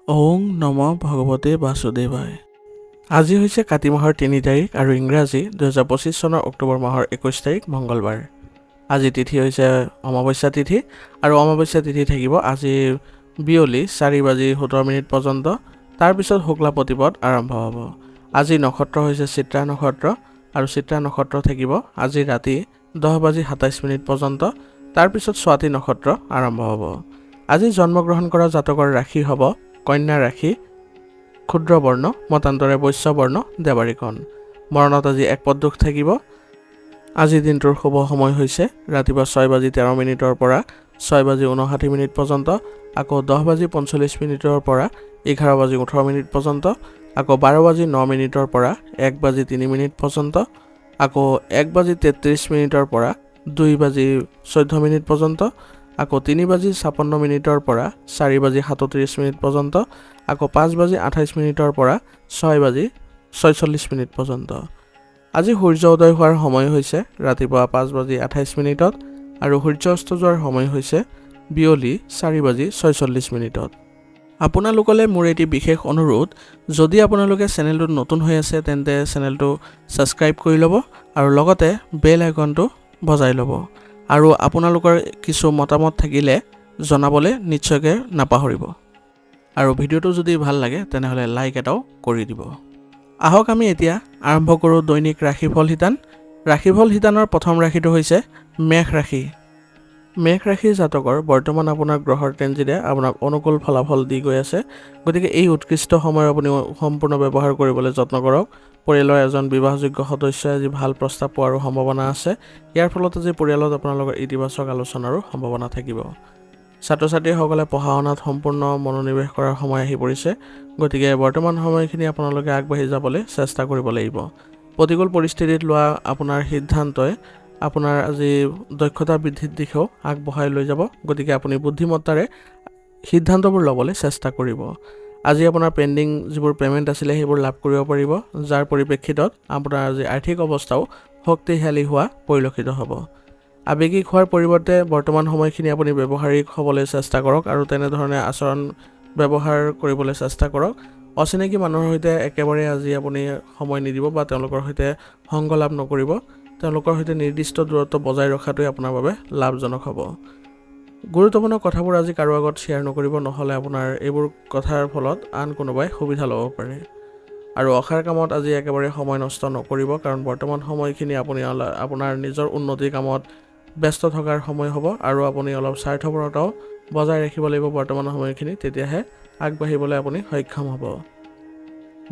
ওং নম ভগৱতে বাসুদেৱায়। আজি হৈছে কাতি মাহৰ ৩ তাৰিখ আৰু ইংৰাজী ২০২৫ চনৰ অক্টোবৰ মাহৰ ২১ তাৰিখ মঙ্গলবাৰ। আজি তিথি হৈছে অমাৱস্যা তিথি আৰু অমাৱস্যা তিথি থাকিব আজি বিয়লি 4:17 পৰ্যন্ত। তাৰপিছত শুক্লা প্ৰতিপদ আৰম্ভ হ'ব। আজি নক্ষত্ৰ হৈছে চিত্ৰা নক্ষত্ৰ আৰু চিত্ৰা নক্ষত্ৰ থাকিব আজি ৰাতি 10:27 পৰ্যন্ত। তাৰপিছত স্বাতি নক্ষত্ৰ আৰম্ভ হ'ব। আজি জন্মগ্ৰহণ কৰা জাতকৰ ৰাশি হ'ব কন্যা ৰাশি, ক্ষুদ্ৰ বৰ্ণ, মতান্তৰে বৈশ্য বৰ্ণ, দেৱাৰীকণ। মৰণত আজি একপদ দুখ থাকিব। আজি দিনটোৰ শুভ সময় হৈছে ৰাতিপুৱা 6:13 পৰা 6:59 পৰ্যন্ত, আকৌ 10:45 পৰা 11:18 পৰ্যন্ত, আকৌ 12:09 পৰা 1:03 পৰ্যন্ত, আকৌ 1:33 পৰা 2:14 পৰ্যন্ত, আকৌ 3:56 পৰা 4:37 পৰ্যন্ত, আকৌ 5:28 পৰা 6:46 পৰ্যন্ত। আজি সূৰ্য উদয় হোৱাৰ সময় হৈছে ৰাতিপুৱা 5:28 আৰু সূৰ্য অস্ত যোৱাৰ সময় হৈছে বিয়লি 4:46। আপোনালোকলৈ মোৰ এটি বিশেষ অনুৰোধ, যদি আপোনালোকে চেনেলটোত নতুন হৈ আছে তেন্তে চেনেলটো ছাবস্ক্ৰাইব কৰি ল'ব আৰু লগতে বেল আইকনটো বজাই ল'ব। আৰু আপোনালোকৰ কিছু মতামত থাকিলে জনাবলৈ নিশ্চয়কৈ নাপাহৰিব। আৰু ভিডিঅ'টো যদি ভাল লাগে তেনেহ'লে লাইক এটাও কৰি দিব। আহক আমি এতিয়া আৰম্ভ কৰোঁ দৈনিক ৰাশিফল শিতান। ৰাশিফল শিতানৰ প্ৰথম ৰাশিটো হৈছে মেষ ৰাশি। মেষ ৰাশিৰ জাতকৰ বৰ্তমান আপোনাৰ গ্ৰহৰ ট্ৰেনজিটে আপোনাক অনুকূল ফলাফল দি গৈ আছে। গতিকে এই উৎকৃষ্ট সময় আপুনি সম্পূৰ্ণ ব্যৱহাৰ কৰিবলৈ যত্ন কৰক। পৰিয়ালৰ এজন বিবাহযোগ্য সদস্যই আজি ভাল প্ৰস্তাৱ পোৱাৰো সম্ভাৱনা আছে। ইয়াৰ ফলত আজি পৰিয়ালত আপোনালোকৰ ইতিবাচক আলোচনাৰো সম্ভাৱনা থাকিব। ছাত্ৰ ছাত্ৰীসকলে পঢ়া শুনাত সম্পূৰ্ণ মনোনিৱেশ কৰাৰ সময় আহি পৰিছে। গতিকে বৰ্তমান সময়খিনি আপোনালোকে আগবাঢ়ি যাবলৈ চেষ্টা কৰিব লাগিব। প্ৰতিকূল পৰিস্থিতিত লোৱা আপোনাৰ সিদ্ধান্তই আপোনাৰ আজি দক্ষতা বৃদ্ধিৰ দিশেও আগবঢ়াই লৈ যাব। গতিকে আপুনি বুদ্ধিমত্তাৰে সিদ্ধান্তবোৰ ল'বলৈ চেষ্টা কৰিব। আজি আপোনাৰ পেণ্ডিং যিবোৰ পে'মেণ্ট আছিলে সেইবোৰ লাভ কৰিব পাৰিব, যাৰ পৰিপ্ৰেক্ষিতত আপোনাৰ আজি আৰ্থিক অৱস্থাও শক্তিশালী হোৱা পৰিলক্ষিত হ'ব। আৱেগিক হোৱাৰ পৰিৱৰ্তে বৰ্তমান সময়খিনি আপুনি ব্যৱহাৰিক হ'বলৈ চেষ্টা কৰক আৰু তেনেধৰণে আচৰণ ব্যৱহাৰ কৰিবলৈ চেষ্টা কৰক। অচিনাকি মানুহৰ সৈতে একেবাৰে আজি আপুনি সময় নিদিব বা তেওঁলোকৰ সৈতে সংগ লাভ নকৰিব। তেওঁলোকৰ সৈতে নিৰ্দিষ্ট দূৰত্ব বজাই ৰখাটোৱে আপোনাৰ বাবে লাভজনক হ'ব। গুৰুত্বপূৰ্ণ কথাবোৰ আজি কাৰো আগত শ্বেয়াৰ নকৰিব, নহ'লে আপোনাৰ এইবোৰ কথাৰ ফলত আন কোনোবাই সুবিধা ল'ব পাৰে। আৰু অসাৰ কামত আজি একেবাৰে সময় নষ্ট নকৰিব, কাৰণ বৰ্তমান সময়খিনি আপুনি আপোনাৰ নিজৰ উন্নতিৰ কামত ব্যস্ত থকাৰ সময় হ'ব আৰু আপুনি অলপ স্বাৰ্থপৰতাও বজাই ৰাখিব লাগিব বৰ্তমান সময়খিনি, তেতিয়াহে আগবাঢ়িবলৈ আপুনি সক্ষম হ'ব।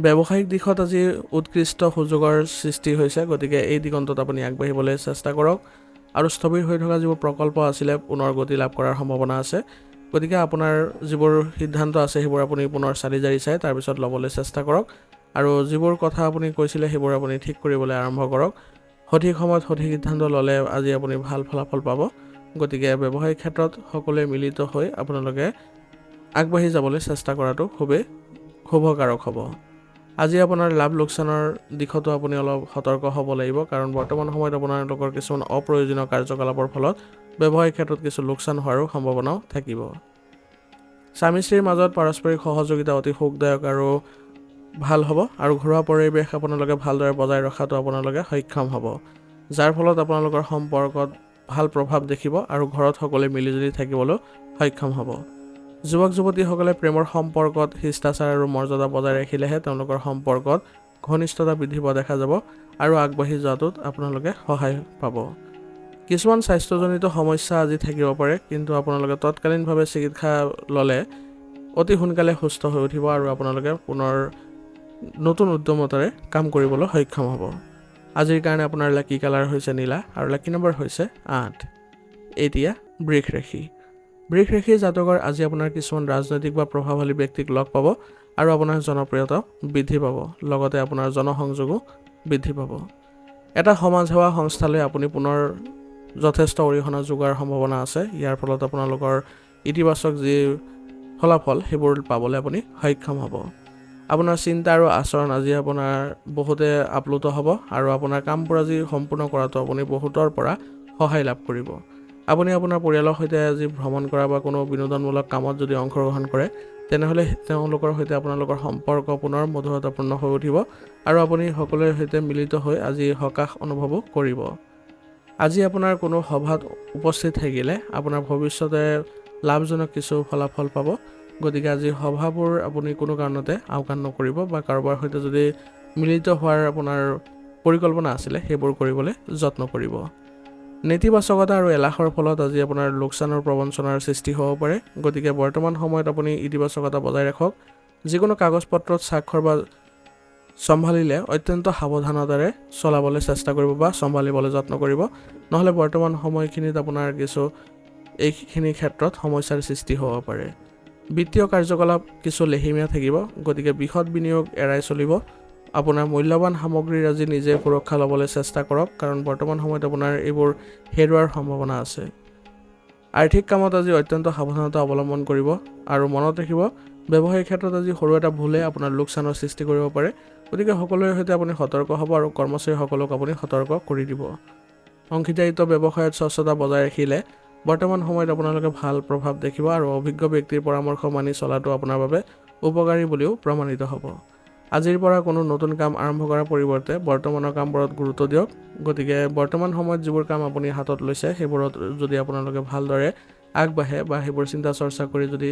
ব্যৱসায়িক দিশত আজি উৎকৃষ্ট সুযোগৰ সৃষ্টি হৈছে। গতিকে এই দিগন্তত আপুনি আগবাঢ়িবলৈ চেষ্টা কৰক আৰু স্থবিৰ হৈ থকা যিবোৰ প্ৰকল্প আছিলে পুনৰ গতি লাভ কৰাৰ সম্ভাৱনা আছে। গতিকে আপোনাৰ যিবোৰ সিদ্ধান্ত আছে সেইবোৰ আপুনি পুনৰ চালি জাৰি চাই তাৰপিছত ল'বলৈ চেষ্টা কৰক আৰু যিবোৰ কথা আপুনি কৈছিলে সেইবোৰ আপুনি ঠিক কৰিবলৈ আৰম্ভ কৰক। সঠিক সময়ত সঠিক সিদ্ধান্ত ল'লে আজি আপুনি ভাল ফলাফল পাব। গতিকে ব্যৱসায়িক ক্ষেত্ৰত সকলোৱে মিলিত হৈ আপোনালোকে আগবাঢ়ি যাবলৈ চেষ্টা কৰাটো খুবেই শুভকাৰক হ'ব। আজি আপোনাৰ লাভ লোকচানৰ দিশতো আপুনি অলপ সতৰ্ক হ'ব লাগিব, কাৰণ বৰ্তমান সময়ত আপোনালোকৰ কিছুমান অপ্ৰয়োজনীয় কাৰ্যকলাপৰ ফলত ব্যৱসায়িক ক্ষেত্ৰত কিছু লোকচান হোৱাৰো সম্ভাৱনাও থাকিব। স্বামী স্ত্ৰীৰ মাজত পাৰস্পৰিক সহযোগিতা অতি সুখদায়ক আৰু ভাল হ'ব আৰু ঘৰুৱা পৰিৱেশ আপোনালোকে ভালদৰে বজাই ৰখাটো আপোনালোকে সক্ষম হ'ব, যাৰ ফলত আপোনালোকৰ সম্পৰ্কত ভাল প্ৰভাৱ দেখিব আৰু ঘৰত সকলোৱে মিলিজুলি থাকিবলৈ সক্ষম হ'ব। যুৱক যুৱতীসকলে প্ৰেমৰ সম্পৰ্কত শিষ্টাচাৰ আৰু মৰ্যাদা বজাই ৰাখিলেহে তেওঁলোকৰ সম্পৰ্কত ঘনিষ্ঠতা বৃদ্ধি পোৱা দেখা যাব আৰু আগবাঢ়ি যোৱাটোত আপোনালোকে সহায় পাব। কিছুমান স্বাস্থ্যজনিত সমস্যা আজি থাকিব পাৰে, কিন্তু আপোনালোকে তৎকালীনভাৱে চিকিৎসা ল'লে অতি সোনকালে সুস্থ হৈ উঠিব আৰু আপোনালোকে পুনৰ নতুন উদ্যমতাৰে কাম কৰিবলৈ সক্ষম হ'ব। আজিৰ কাৰণে আপোনাৰ লাকি কালাৰ হৈছে নীলা আৰু লাকি নম্বৰ হৈছে 8। এতিয়া বৃষ ৰাশি। বৃষ ৰাশিৰ জাতকৰ আজি আপোনাৰ কিছুমান ৰাজনৈতিক বা প্ৰভাৱশালী ব্যক্তিক লগ পাব আৰু আপোনাৰ জনপ্ৰিয়তাও বৃদ্ধি পাব, লগতে আপোনাৰ জনসংযোগো বৃদ্ধি পাব। এটা সমাজ সেৱা সংস্থালৈ আপুনি পুনৰ যথেষ্ট অৰিহণা যোগোৱাৰ সম্ভাৱনা আছে। ইয়াৰ ফলত আপোনালোকৰ ইতিবাচক যি ফলাফল সেইবোৰ পাবলৈ আপুনি সক্ষম হ'ব। আপোনাৰ চিন্তা আৰু আচৰণ আজি আপোনাৰ বহুতে আপ্লুত হ'ব আৰু আপোনাৰ কামবোৰ আজি সম্পূৰ্ণ কৰাটো আপুনি বহুতৰ পৰা সহায় লাভ কৰিব। আপুনি আপোনাৰ পৰিয়ালৰ সৈতে আজি ভ্ৰমণ কৰা বা কোনো বিনোদনমূলক কামত যদি অংশগ্ৰহণ কৰে তেনেহ'লে তেওঁলোকৰ সৈতে আপোনালোকৰ সম্পৰ্ক পুনৰ মধুৰতাপূৰ্ণ হৈ উঠিব আৰু আপুনি সকলোৰে সৈতে মিলিত হৈ আজি সকাহ অনুভৱো কৰিব। আজি আপোনাৰ কোনো সভাত উপস্থিত থাকিলে আপোনাৰ ভৱিষ্যতে লাভজনক কিছু ফলাফল পাব। গতিকে আজি সভাবোৰ আপুনি কোনো কাৰণতে আওকাণ নকৰিব বা কাৰোবাৰ সৈতে যদি মিলিত হোৱাৰ আপোনাৰ পৰিকল্পনা আছিলে সেইবোৰ কৰিবলৈ যত্ন কৰিব। নেতিবাচকতা আৰু এলাহৰ ফলত আজি আপোনাৰ লোকচানৰ প্ৰবঞ্চনাৰ সৃষ্টি হ'ব পাৰে। গতিকে বৰ্তমান সময়ত আপুনি ইতিবাচকতা বজাই ৰাখক। যিকোনো কাগজ পত্ৰত স্বাক্ষৰ বা চম্ভালিলে অত্যন্ত সাৱধানতাৰে চলাবলৈ চেষ্টা কৰিব বা চম্ভালিবলৈ যত্ন কৰিব, নহ'লে বৰ্তমান সময়খিনিত আপোনাৰ এইখিনি ক্ষেত্ৰত সমস্যাৰ সৃষ্টি হ'ব পাৰে। বিত্তীয় কাৰ্যকলাপ কিছু লেহিমীয়া থাকিব, গতিকে বৃহৎ বিনিয়োগ এৰাই চলিব। আপোনাৰ মূল্যৱান সামগ্ৰীৰ আজি নিজে সুৰক্ষা ল'বলৈ চেষ্টা কৰক, কাৰণ বৰ্তমান সময়ত আপোনাৰ এইবোৰ হেৰুৱাৰ সম্ভাৱনা আছে। আৰ্থিক কামত আজি অত্যন্ত সাৱধানতা অৱলম্বন কৰিব আৰু মনত ৰাখিব, ব্যৱসায়িক ক্ষেত্ৰত আজি সৰু এটা ভুলে আপোনাৰ লোকচানৰ সৃষ্টি কৰিব পাৰে। গতিকে সকলোৰে সৈতে আপুনি সতৰ্ক হ'ব আৰু কৰ্মচাৰীসকলক আপুনি সতৰ্ক কৰি দিব। অংশীদাৰিত্ব ব্যৱসায়ত স্বচ্ছতা বজাই ৰাখিলে বৰ্তমান সময়ত আপোনালোকে ভাল প্ৰভাৱ দেখিব আৰু অভিজ্ঞ ব্যক্তিৰ পৰামৰ্শ মানি চলাটো আপোনাৰ বাবে উপকাৰী বুলিও প্ৰমাণিত হ'ব। আজিৰ পৰা কোনো নতুন কাম আৰম্ভ কৰাৰ পৰিৱৰ্তে বৰ্তমানৰ কামবোৰত গুৰুত্ব দিয়ক। গতিকে বৰ্তমান সময়ত যিবোৰ কাম আপুনি হাতত লৈছে সেইবোৰত যদি আপোনালোকে ভালদৰে আগবাঢ়ে বা সেইবোৰ চিন্তা চৰ্চা কৰি যদি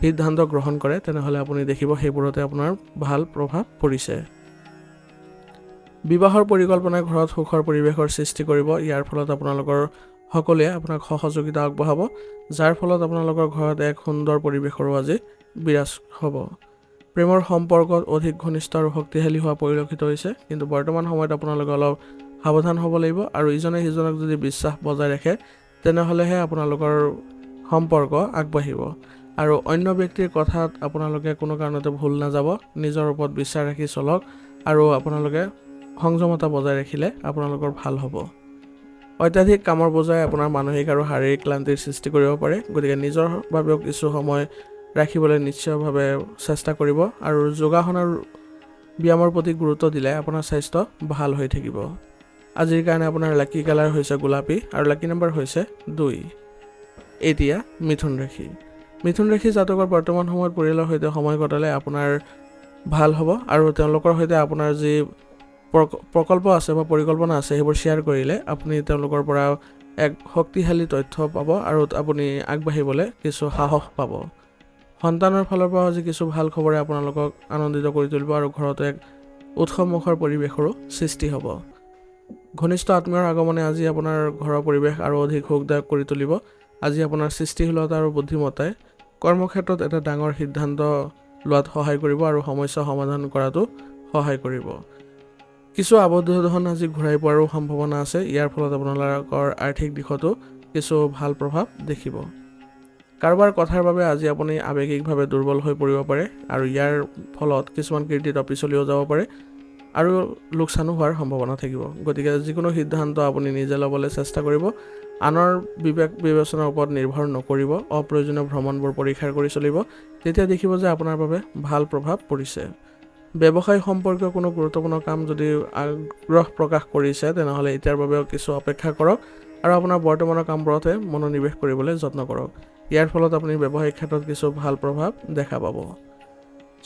সিদ্ধান্ত গ্ৰহণ কৰে, তেনেহ'লে আপুনি দেখিব সেইবোৰতে আপোনাৰ ভাল প্ৰভাৱ পৰিছে। বিবাহৰ পৰিকল্পনাই ঘৰত সুখৰ পৰিৱেশৰ সৃষ্টি কৰিব। ইয়াৰ ফলত আপোনালোকৰ সকলোৱে আপোনাক সহযোগিতা আগবঢ়াব, যাৰ ফলত আপোনালোকৰ ঘৰত এক সুন্দৰ পৰিৱেশৰো আজি বিৰাজ হ'ব। প্ৰেমৰ সম্পৰ্কত অধিক ঘনিষ্ঠ আৰু শক্তিশালী হোৱা পৰিলক্ষিত হৈছে, কিন্তু বৰ্তমান সময়ত আপোনালোকে অলপ সাৱধান হ'ব লাগিব আৰু ইজনে সিজনক যদি বিশ্বাস বজাই ৰাখে তেনেহ'লেহে আপোনালোকৰ সম্পৰ্ক আগবাঢ়িব আৰু অন্য ব্যক্তিৰ কথাত আপোনালোকে কোনো কাৰণতে ভুল নাযাব। নিজৰ ওপৰত বিশ্বাস ৰাখি চলক আৰু আপোনালোকে সংযমতা বজাই ৰাখিলে আপোনালোকৰ ভাল হ'ব। অত্যাধিক কামৰ বোজাই আপোনাৰ মানসিক আৰু শাৰীৰিক ক্লান্তিৰ সৃষ্টি কৰিব পাৰে। গতিকে নিজৰ বাবেও কিছু সময় ৰাখিবলৈ নিশ্চয়ভাৱে চেষ্টা কৰিব আৰু যোগাসন আৰু ব্যায়ামৰ প্ৰতি গুৰুত্ব দিলে আপোনাৰ স্বাস্থ্য ভাল হৈ থাকিব। আজিৰ কাৰণে আপোনাৰ লাকি কালাৰ হৈছে গোলাপী আৰু লাকি নম্বৰ হৈছে 2। এতিয়া মিথুন ৰাশি। মিথুন ৰাশি জাতকৰ বৰ্তমান সময়ত পৰিয়ালৰ সৈতে সময় কটালে আপোনাৰ ভাল হ'ব আৰু তেওঁলোকৰ সৈতে আপোনাৰ যি প্ৰকল্প আছে বা পৰিকল্পনা আছে সেইবোৰ শ্বেয়াৰ কৰিলে আপুনি তেওঁলোকৰ পৰা এক শক্তিশালী তথ্য পাব আৰু আপুনি আগবাঢ়িবলৈ কিছু সাহস পাব। সন্তানৰ ফালৰ পৰা আজি কিছু ভাল খবৰে আপোনালোকক আনন্দিত কৰি তুলিব আৰু ঘৰত এক উৎসৱমুখৰ পৰিৱেশৰো সৃষ্টি হ'ব। ঘনিষ্ঠ আত্মীয়ৰ আগমনে আজি আপোনাৰ ঘৰৰ পৰিৱেশ আৰু অধিক সুখদায়ক কৰি তুলিব। আজি আপোনাৰ সৃষ্টিশীলতা আৰু বুদ্ধিমত্তাই কৰ্মক্ষেত্ৰত এটা ডাঙৰ সিদ্ধান্ত লোৱাত সহায় কৰিব আৰু সমস্যা সমাধান কৰাতো সহায় কৰিব। কিছু আবদ্ধ ধন আজি ঘূৰাই পোৱাৰো সম্ভাৱনা আছে। ইয়াৰ ফলত আপোনালোকৰ আৰ্থিক দিশতো কিছু ভাল প্ৰভাৱ দেখিব। কাৰোবাৰ কথাৰ বাবে আজি আপুনি আৱেগিকভাৱে দুৰ্বল হৈ পৰিব পাৰে আৰু ইয়াৰ ফলত কিছুমান কৃতিত্ব পিছলিও যাব পাৰে আৰু লোকচানো হোৱাৰ সম্ভাৱনা থাকিব। গতিকে যিকোনো সিদ্ধান্ত আপুনি নিজে ল'বলৈ চেষ্টা কৰিব। আনৰ বিবেক বিবেচনাৰ ওপৰত নিৰ্ভৰ নকৰিব। অপ্ৰয়োজনীয় ভ্ৰমণবোৰ পৰীক্ষা কৰি চলিব, তেতিয়া দেখিব যে আপোনাৰ বাবে ভাল প্ৰভাৱ পৰিছে। ব্যৱসায় সম্পৰ্কীয় কোনো গুৰুত্বপূৰ্ণ কাম যদি আগ্ৰহ প্ৰকাশ কৰিছে তেনেহ'লে এতিয়াৰ বাবেও কিছু অপেক্ষা কৰক আৰু আপোনাৰ বৰ্তমানৰ কামবোৰতে মনোনিৱেশ কৰিবলৈ যত্ন কৰক। ইয়াৰ ফলত আপুনি ব্যৱসায়িক ক্ষেত্ৰত কিছু ভাল প্ৰভাৱ দেখা পাব।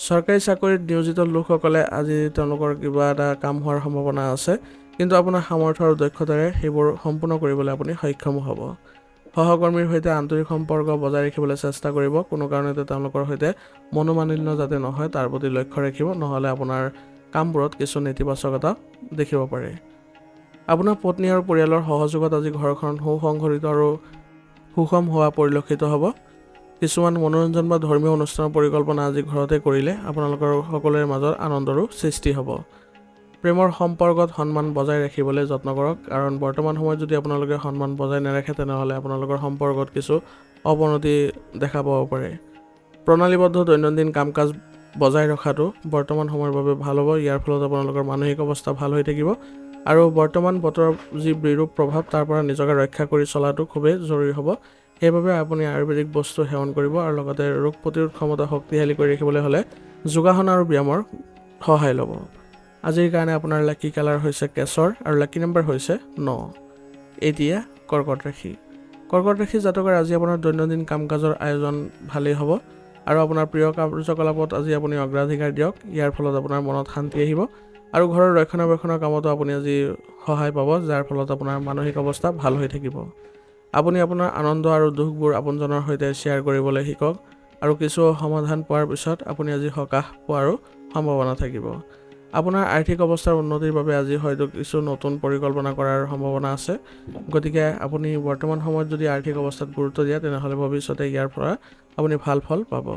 চৰকাৰী চাকৰিত নিয়োজিত লোকসকলে আজি তেওঁলোকৰ কিবা এটা কাম হোৱাৰ সম্ভাৱনা আছে, কিন্তু আপোনাৰ সামৰ্থ্য আৰু দক্ষতাৰে সেইবোৰ সম্পূৰ্ণ কৰিবলৈ আপুনি সক্ষম হ'ব। সহকৰ্মীৰ সৈতে আন্তৰিক সম্পৰ্ক বজাই ৰাখিবলৈ চেষ্টা কৰিব। কোনো কাৰণতে তেওঁলোকৰ সৈতে মনোমালিন্য যাতে নহয় তাৰ প্ৰতি লক্ষ্য ৰাখিব, নহ'লে আপোনাৰ কামবোৰত কিছু নেতিবাচকতা দেখিব পাৰে। আপোনাৰ পত্নী আৰু পৰিয়ালৰ সহযোগত আজি ঘৰখন সুসংগঠিত আৰু সুষম হোৱা পৰিলক্ষিত হ'ব। কিছুমান মনোৰঞ্জন বা ধৰ্মীয় অনুষ্ঠানৰ পৰিকল্পনা আজি ঘৰতে কৰিলে আপোনালোকৰ সকলোৰে মাজত আনন্দৰো সৃষ্টি হ'ব। প্ৰেমৰ সম্পৰ্কত সন্মান বজাই ৰাখিবলৈ যত্ন কৰক, কাৰণ বৰ্তমান সময়ত যদি আপোনালোকে সন্মান বজাই নাৰাখে তেনেহ'লে আপোনালোকৰ সম্পৰ্কত কিছু অৱনতি দেখা পাব পাৰে। প্ৰণালীবদ্ধ দৈনন্দিন কাম কাজ বজাই ৰখাটো বৰ্তমান সময়ৰ বাবে ভাল হ'ব। ইয়াৰ ফলত আপোনালোকৰ মানসিক অৱস্থা ভাল হৈ থাকিব আৰু বৰ্তমান বতৰৰ যি বিৰূপ প্ৰভাৱ তাৰ পৰা নিজকে ৰক্ষা কৰি চলাটো খুবেই জৰুৰী হ'ব। সেইবাবে আপুনি আয়ুৰ্বেদিক বস্তু সেৱন কৰিব আৰু লগতে ৰোগ প্ৰতিৰোধ ক্ষমতা শক্তিশালী কৰি ৰাখিবলৈ হ'লে যোগাসন আৰু ব্যায়ামৰ সহায় ল'ব। আজিৰ কাৰণে আপোনাৰ লাকি কালাৰ হৈছে কেশৰ আৰু লাকি নম্বৰ হৈছে 9। এতিয়া কৰ্কট ৰাশি। কৰ্কট ৰাশি জাতকৰ আজি আপোনাৰ দৈনন্দিন কাম কাজৰ আয়োজন ভালেই হ'ব। আৰু আপোনাৰ প্ৰিয় কাৰ্যকলাপত আজি আপুনি অগ্ৰাধিকাৰ দিয়ক। ইয়াৰ ফলত আপোনাৰ মনত শান্তি আহিব আৰু ঘৰৰ ৰক্ষণাবেক্ষণৰ কামতো আপুনি আজি সহায় পাব, যাৰ ফলত আপোনাৰ মানসিক অৱস্থা ভাল হৈ থাকিব। আপুনি আপোনাৰ আনন্দ আৰু দুখবোৰ আপোনজনৰ সৈতে শ্বেয়াৰ কৰিবলৈ শিকক আৰু কিছু সমাধান পোৱাৰ পিছত আপুনি আজি সকাহ পোৱাৰো সম্ভাৱনা থাকিব। আপোনাৰ আৰ্থিক অৱস্থাৰ উন্নতিৰ বাবে আজি হয়তো কিছু নতুন পৰিকল্পনা কৰাৰ সম্ভাৱনা আছে। গতিকে আপুনি বৰ্তমান সময়ত যদি আৰ্থিক অৱস্থাত গুৰুত্ব দিয়ে তেনেহ'লে ভৱিষ্যতে ইয়াৰ পৰা আপুনি ভাল ফল পাব।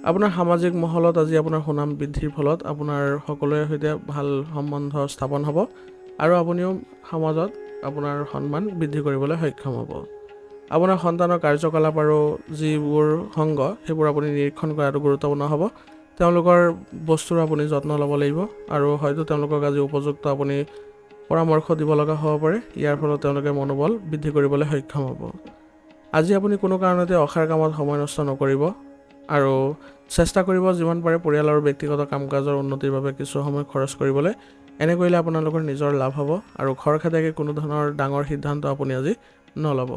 আপোনাৰ সামাজিক মহলত আজি আপোনাৰ সুনাম বৃদ্ধিৰ ফলত আপোনাৰ সকলোৰে সৈতে ভাল সম্বন্ধ স্থাপন হ'ব আৰু আপুনিও সমাজত আপোনাৰ সন্মান বৃদ্ধি কৰিবলৈ সক্ষম হ'ব। আপোনাৰ সন্তানৰ কাৰ্যকলাপ আৰু যিবোৰ সংগ সেইবোৰ আপুনি নিৰীক্ষণ কৰাটো গুৰুত্বপূৰ্ণ হ'ব। তেওঁলোকৰ বস্তুৰ আপুনি যত্ন ল'ব লাগিব আৰু হয়তো তেওঁলোকক আজি উপযুক্ত আপুনি পৰামৰ্শ দিব লগা হ'ব পাৰে। ইয়াৰ ফলত তেওঁলোকে মনোবল বৃদ্ধি কৰিবলৈ সক্ষম হ'ব। আজি আপুনি কোনো কাৰণতে অসাৰ কামত সময় নষ্ট নকৰিব আৰু চেষ্টা কৰিব যিমান পাৰে পৰিয়াল আৰু ব্যক্তিগত কাম কাজৰ উন্নতিৰ বাবে কিছু সময় খৰচ কৰিবলৈ। এনে কৰিলে আপোনালোকৰ নিজৰ লাভ হ'ব আৰু খৰখেদাকে কোনো ধৰণৰ ডাঙৰ সিদ্ধান্ত আপুনি আজি নল'ব।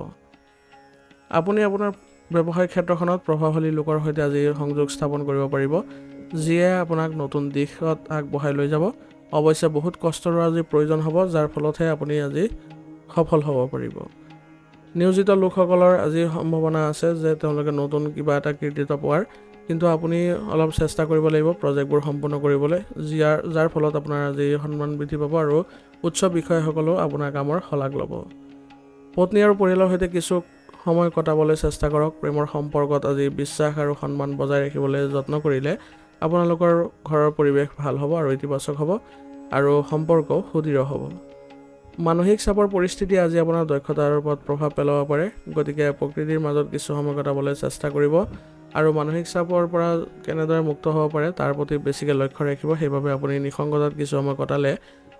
আপুনি আপোনাৰ ব্যৱসায় ক্ষেত্ৰখনত প্ৰভাৱশালী লোকৰ সৈতে আজি সংযোগ স্থাপন কৰিব পাৰিব, যিয়ে আপোনাক নতুন দিশত আগবঢ়াই লৈ যাব। অৱশ্যে বহুত কষ্টৰো আজি প্ৰয়োজন হ'ব, যাৰ ফলতহে আপুনি আজি সফল হ'ব পাৰিব। নিয়োজিত লোকসকলৰ আজি সম্ভাৱনা আছে যে তেওঁলোকে নতুন কিবা এটা কৃতিত্ব পোৱাৰ, কিন্তু আপুনি অলপ চেষ্টা কৰিব লাগিব প্ৰজেক্টবোৰ সম্পূৰ্ণ কৰিবলৈ, যাৰ ফলত আপোনাৰ আজি সন্মান বৃদ্ধি পাব আৰু উচ্চ বিষয়াসকলেও আপোনাৰ কামৰ শলাগ ল'ব। পত্নী আৰু পৰিয়ালৰ সৈতে কিছু সময় কটাবলৈ চেষ্টা কৰক। প্ৰেমৰ সম্পৰ্কত আজি বিশ্বাস আৰু সন্মান বজাই ৰাখিবলৈ যত্ন কৰিলে আপোনালোকৰ ঘৰৰ পৰিৱেশ ভাল হ'ব আৰু ইতিবাচক হ'ব আৰু সম্পৰ্কও সুদৃঢ় হ'ব। মানসিক চাপৰ পৰিস্থিতি আজি আপোনাৰ দক্ষতাৰ ওপৰত প্ৰভাৱ পেলাব পাৰে। গতিকে প্ৰকৃতিৰ মাজত কিছু সময় কটাবলৈ চেষ্টা কৰিব আৰু মানসিক চাপৰ পৰা কেনেদৰে মুক্ত হ'ব পাৰে তাৰ প্ৰতি বেছিকৈ লক্ষ্য ৰাখিব। সেইবাবে আপুনি নিসংগতাত কিছু সময় কটালে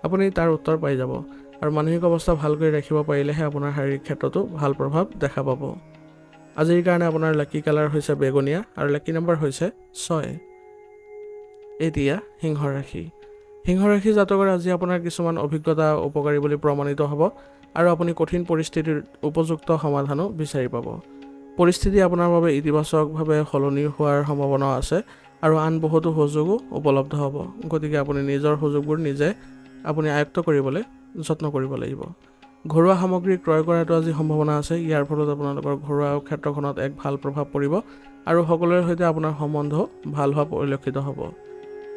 আপুনি তাৰ উত্তৰ পাই যাব আৰু মানসিক অৱস্থা ভাল কৰি ৰাখিব পাৰিলেহে আপোনাৰ শাৰীৰিক ক্ষেত্ৰতো ভাল প্ৰভাৱ দেখা পাব। আজিৰ কাৰণে আপোনাৰ লাকি কালাৰ হৈছে বেঙুনীয়া আৰু লাকি নম্বৰ হৈছে 6। এতিয়া সিংহ ৰাশি। সিংহ ৰাশি জাতকৰ আজি আপোনাৰ কিছুমান অভিজ্ঞতা উপকাৰী বুলি প্ৰমাণিত হ'ব আৰু আপুনি কঠিন পৰিস্থিতিৰ উপযুক্ত সমাধানো বিচাৰি পাব। পৰিস্থিতি আপোনাৰ বাবে ইতিবাচকভাৱে সলনি হোৱাৰ সম্ভাৱনা আছে আৰু আন বহুতো সুযোগো উপলব্ধ হ'ব। গতিকে আপুনি নিজৰ সুযোগবোৰ নিজে আপুনি আয়ত্ব কৰিবলৈ যত্ন কৰিব লাগিব। ঘৰুৱা সামগ্ৰী ক্ৰয় কৰাটো আজি সম্ভাৱনা আছে। ইয়াৰ ফলত আপোনালোকৰ ঘৰুৱা ক্ষেত্ৰখনত এক ভাল প্ৰভাৱ পৰিব আৰু সকলোৰে সৈতে আপোনাৰ সম্বন্ধ ভাল হোৱা পৰিলক্ষিত হ'ব।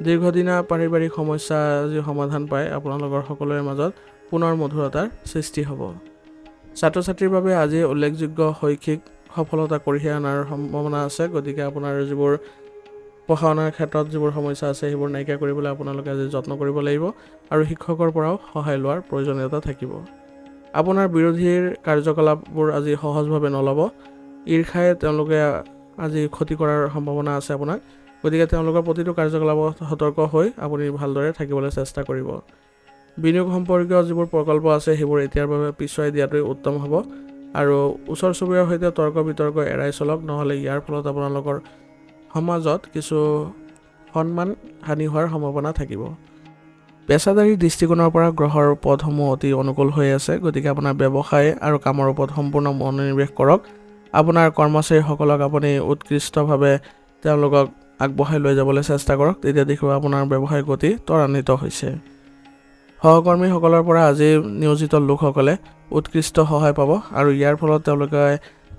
দীৰ্ঘদিনীয়া পাৰিবাৰিক সমস্যা আজি সমাধান পাই আপোনালোকৰ সকলোৰে মাজত পুনৰ মধুৰতাৰ সৃষ্টি হ'ব। ছাত্ৰ ছাত্ৰীৰ বাবে আজি উল্লেখযোগ্য শৈক্ষিক সফলতা কঢ়িয়াই অনাৰ সম্ভাৱনা আছে। গতিকে আপোনাৰ যিবোৰ পঢ়া শুনাৰ ক্ষেত্ৰত যিবোৰ সমস্যা আছে সেইবোৰ নাইকিয়া কৰিবলৈ আপোনালোকে আজি যত্ন কৰিব লাগিব আৰু শিক্ষকৰ পৰাও সহায় লোৱাৰ প্ৰয়োজনীয়তা থাকিব। আপোনাৰ বিৰোধীৰ কাৰ্যকলাপবোৰ আজি সহজভাৱে নল'ব। ঈৰ্ষাই তেওঁলোকে আজি ক্ষতি কৰাৰ সম্ভাৱনা আছে আপোনাক। গতিকে তেওঁলোকৰ প্ৰতিটো কাৰ্যকলাপত সতৰ্ক হৈ আপুনি ভালদৰে থাকিবলৈ চেষ্টা কৰিব। বিনিয়োগ সম্পৰ্কীয় যিবোৰ প্ৰকল্প আছে সেইবোৰ এতিয়াৰ বাবে পিছুৱাই দিয়াটোৱেই উত্তম হ'ব আৰু ওচৰ চুবুৰীয়াৰ সৈতে তৰ্ক বিতৰ্ক এৰাই চলক, নহ'লে ইয়াৰ ফলত আপোনালোকৰ সমাজত কিছু সন্মান হানি হোৱাৰ সম্ভাৱনা থাকিব। পেছাদাৰী দৃষ্টিকোণৰ পৰা গ্ৰহৰ পথসমূহ অতি অনুকূল হৈ আছে। গতিকে আপোনাৰ ব্যৱসায় আৰু কামৰ ওপৰত সম্পূৰ্ণ মনোনিৱেশ কৰক। আপোনাৰ কৰ্মচাৰীসকলক আপুনি উৎকৃষ্টভাৱে তেওঁলোকক আগবঢ়াই লৈ যাবলৈ চেষ্টা কৰক, তেতিয়া দেখিব আপোনাৰ ব্যৱসায় গতি ত্বৰান্বিত হৈছে। সহকৰ্মীসকলৰ পৰা আজি নিয়োজিত লোকসকলে উৎকৃষ্ট সহায় পাব আৰু ইয়াৰ ফলত তেওঁলোকে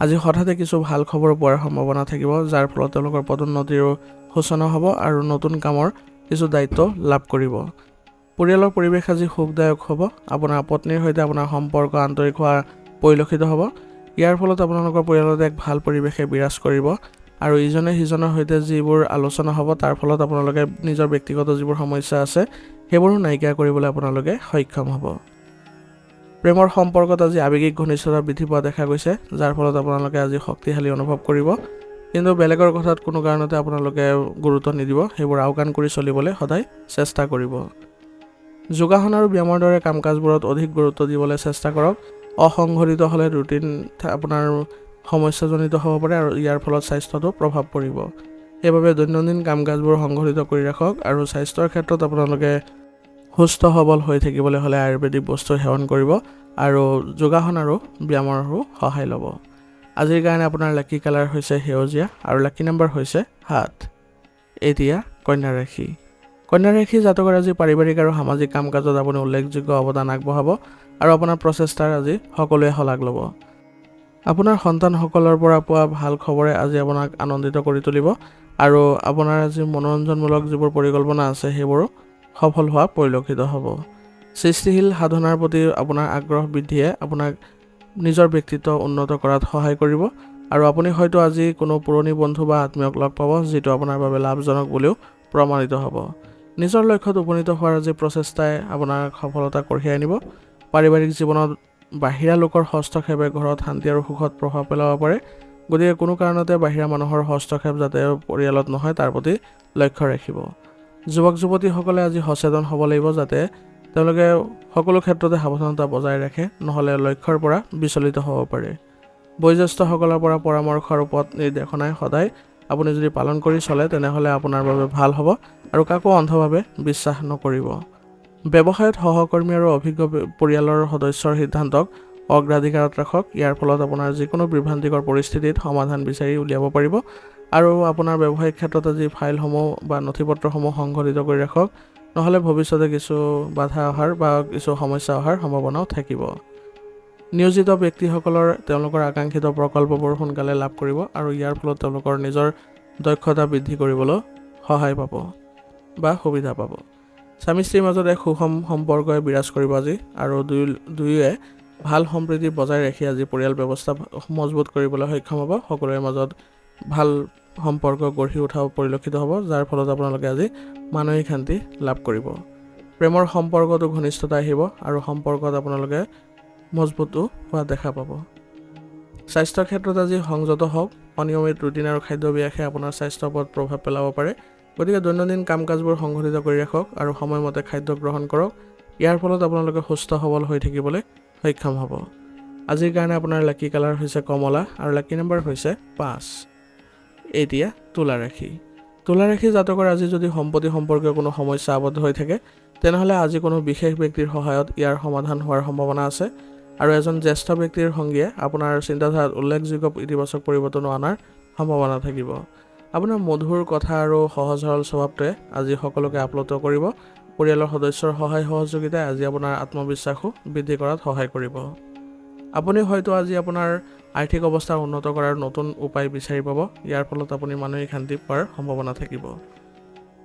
আজি হঠাতে কিছু ভাল খবৰ পোৱাৰ সম্ভাৱনা থাকিব, যাৰ ফলত তেওঁলোকৰ পদোন্নতিৰো সূচনা হ'ব আৰু নতুন কামৰ কিছু দায়িত্ব লাভ কৰিব। পৰিয়ালৰ পৰিৱেশ আজি সুখদায়ক হ'ব। আপোনাৰ পত্নীৰ সৈতে আপোনাৰ সম্পৰ্ক আন্তৰিক হোৱা পৰিলক্ষিত হ'ব। ইয়াৰ ফলত আপোনালোকৰ পৰিয়ালত এক ভাল পৰিৱেশে বিৰাজ কৰিব আৰু ইজনে সিজনৰ সৈতে যিবোৰ আলোচনা হ'ব তাৰ ফলত আপোনালোকে নিজৰ ব্যক্তিগত যিবোৰ সমস্যা আছে সেইবোৰো নাইকিয়া কৰিবলৈ আপোনালোকে সক্ষম হ'ব। প্ৰেমৰ সম্পৰ্কত আজি আৱেগিক ঘনিষ্ঠতা বৃদ্ধি পোৱা দেখা গৈছে, যাৰ ফলত আপোনালোকে আজি শক্তিশালী অনুভৱ কৰিব। কিন্তু বেলেগৰ কথাত কোনো কাৰণতে আপোনালোকে গুৰুত্ব নিদিব, সেইবোৰ আওকাণ কৰি চলিবলৈ সদায় চেষ্টা কৰিব। যোগাসন আৰু ব্যায়ামৰ দৰে কাম কাজবোৰত অধিক গুৰুত্ব দিবলৈ চেষ্টা কৰক। অসংঘটিত হ'লে ৰুটিন আপোনাৰ সমস্যাজনিত হ'ব পাৰে আৰু ইয়াৰ ফলত স্বাস্থ্যতো প্ৰভাৱ পৰিব। সেইবাবে দৈনন্দিন কাম কাজবোৰ সংঘটিত কৰি ৰাখক আৰু স্বাস্থ্যৰ ক্ষেত্ৰত আপোনালোকে সুস্থ সবল হৈ থাকিবলৈ হ'লে আয়ুৰ্বেদিক বস্তু সেৱন কৰিব আৰু যোগাসন আৰু ব্যায়ামৰো সহায় ল'ব। আজিৰ কাৰণে আপোনাৰ লাকি কালাৰ হৈছে সেউজীয়া আৰু লাকি নম্বৰ হৈছে 7। এতিয়া কন্যা ৰাশি। কন্যা ৰাশি জাতকৰ আজি পাৰিবাৰিক আৰু সামাজিক কাম-কাজত আপুনি উল্লেখযোগ্য অৱদান আগবঢ়াব আৰু আপোনাৰ প্ৰচেষ্টাৰ আজি সকলোৱে শলাগ ল'ব। আপোনাৰ সন্তানসকলৰ পৰা পোৱা ভাল খবৰে আজি আপোনাক আনন্দিত কৰি তুলিব আৰু আপোনাৰ আজি মনোৰঞ্জনমূলক যিবোৰ পৰিকল্পনা আছে সেইবোৰো সফল হোৱা পৰিলক্ষিত হ'ব। সৃষ্টিশীল সাধনাৰ প্ৰতি আপোনাৰ আগ্ৰহ বৃদ্ধিয়ে আপোনাক নিজৰ ব্যক্তিত্ব উন্নত কৰাত সহায় কৰিব আৰু আপুনি হয়তো আজি কোনো পুৰণি বন্ধু বা আত্মীয়ক লগ পাব যিটো আপোনাৰ বাবে লাভজনক বুলিও প্ৰমাণিত হ'ব। নিজৰ লক্ষ্যত উপনীত হোৱাৰ আজি প্ৰচেষ্টাই আপোনাৰ সফলতা কঢ়িয়াই আনিব। পাৰিবাৰিক জীৱনত বাহিৰা লোকৰ হস্তক্ষেপে ঘৰত শান্তি আৰু সুখত প্ৰভাৱ পেলাব পাৰে, গতিকে কোনো কাৰণতে বাহিৰা মানুহৰ হস্তক্ষেপ যাতে পৰিয়ালত নহয় তাৰ প্ৰতি লক্ষ্য ৰাখিব। যুৱক যুৱতীসকলে আজি সচেতন হ'ব লাগিব যাতে তেওঁলোকে সকলো ক্ষেত্ৰতে সাৱধানতা বজাই ৰাখে, নহ'লে লক্ষ্যৰ পৰা বিচলিত হ'ব পাৰে। বয়োজ্যেষ্ঠসকলৰ পৰা পৰামৰ্শ আৰু পথ নিৰ্দেশনাই সদায় আপুনি যদি পালন কৰি চলে তেনেহ'লে আপোনাৰ বাবে ভাল হ'ব আৰু কাকো অন্ধভাৱে বিশ্বাস নকৰিব। ব্যৱসায়ত সহকৰ্মী আৰু অভিজ্ঞ পৰিয়ালৰ সদস্যৰ সিদ্ধান্তক অগ্ৰাধিকাৰত ৰাখক। ইয়াৰ ফলত আপোনাৰ যিকোনো বিভ্ৰান্তিকৰ পৰিস্থিতিত সমাধান বিচাৰি উলিয়াব পাৰিব আৰু আপোনাৰ ব্যৱসায়িক ক্ষেত্ৰত আজি ফাইলসমূহ বা নথিপত্ৰসমূহ সংঘটিত কৰি ৰাখক, নহ'লে ভৱিষ্যতে কিছু বাধা অহাৰ বা কিছু সমস্যা অহাৰ সম্ভাৱনাও থাকিব। নিয়োজিত ব্যক্তিসকলৰ তেওঁলোকৰ আকাংক্ষিত প্ৰকল্পবোৰ সোনকালে লাভ কৰিব আৰু ইয়াৰ ফলত তেওঁলোকৰ নিজৰ দক্ষতা বৃদ্ধি কৰিবলৈ সহায় পাব বা সুবিধা পাব। স্বামী স্ত্ৰীৰ মাজত এক সুষম সম্পৰ্কই বিৰাজ কৰিব আজি আৰু দুয়োৱে ভাল সম্প্ৰীতি বজাই ৰাখি আজি পৰিয়াল ব্যৱস্থা মজবুত কৰিবলৈ সক্ষম হ'ব। সকলোৰে মাজত ভাল সম্পৰ্ক গঢ়ি উঠাও পৰিলক্ষিত হ'ব, যাৰ ফলত আপোনালোকে আজি মানসিক শান্তি লাভ কৰিব। প্ৰেমৰ সম্পৰ্কতো ঘনিষ্ঠতা আহিব আৰু সম্পৰ্কত আপোনালোকে মজবুতো হোৱা দেখা পাব। স্বাস্থ্যৰ ক্ষেত্ৰত আজি সংযত হওক। অনিয়মিত ৰুটিন আৰু খাদ্যাভ্যাসে আপোনাৰ স্বাস্থ্যৰ ওপৰত প্ৰভাৱ পেলাব পাৰে, গতিকে দৈনন্দিন কাম কাজবোৰ সংঘটিত কৰি ৰাখক আৰু সময়মতে খাদ্য গ্ৰহণ কৰক। ইয়াৰ ফলত আপোনালোকে সুস্থ সবল হৈ থাকিবলৈ সক্ষম হ'ব। আজিৰ কাৰণে আপোনাৰ লাকি কালাৰ হৈছে কমলা আৰু লাকি নম্বৰ হৈছে 5। এতিয়া তুলা ৰাশি। তুলা ৰাশি জাতকৰ আজি যদি সম্পত্তি সম্পৰ্কীয় কোনো সমস্যা আবদ্ধ হৈ থাকে তেনেহ'লে আজি কোনো বিশেষ ব্যক্তিৰ সহায়ত ইয়াৰ সমাধান হোৱাৰ সম্ভাৱনা আছে আৰু এজন জ্যেষ্ঠ ব্যক্তিৰ সংগীয়ে আপোনাৰ চিন্তাধাৰাত উল্লেখযোগ্য ইতিবাচক পৰিৱৰ্তন অনাৰ সম্ভাৱনা থাকিব। আপোনাৰ মধুৰ কথা আৰু সহজ সৰল স্বভাৱটোৱে আজি সকলোকে আপ্লুত কৰিব। পৰিয়ালৰ সদস্যৰ সহায় সহযোগিতাই আজি আপোনাৰ আত্মবিশ্বাসো বৃদ্ধি কৰাত সহায় কৰিব। আপুনি হয়তো আজি আপোনাৰ আৰ্থিক অৱস্থা উন্নত কৰাৰ নতুন উপায় বিচাৰি পাব। ইয়াৰ ফলত আপুনি মানসিক শান্তি পোৱাৰ সম্ভাৱনা থাকিব।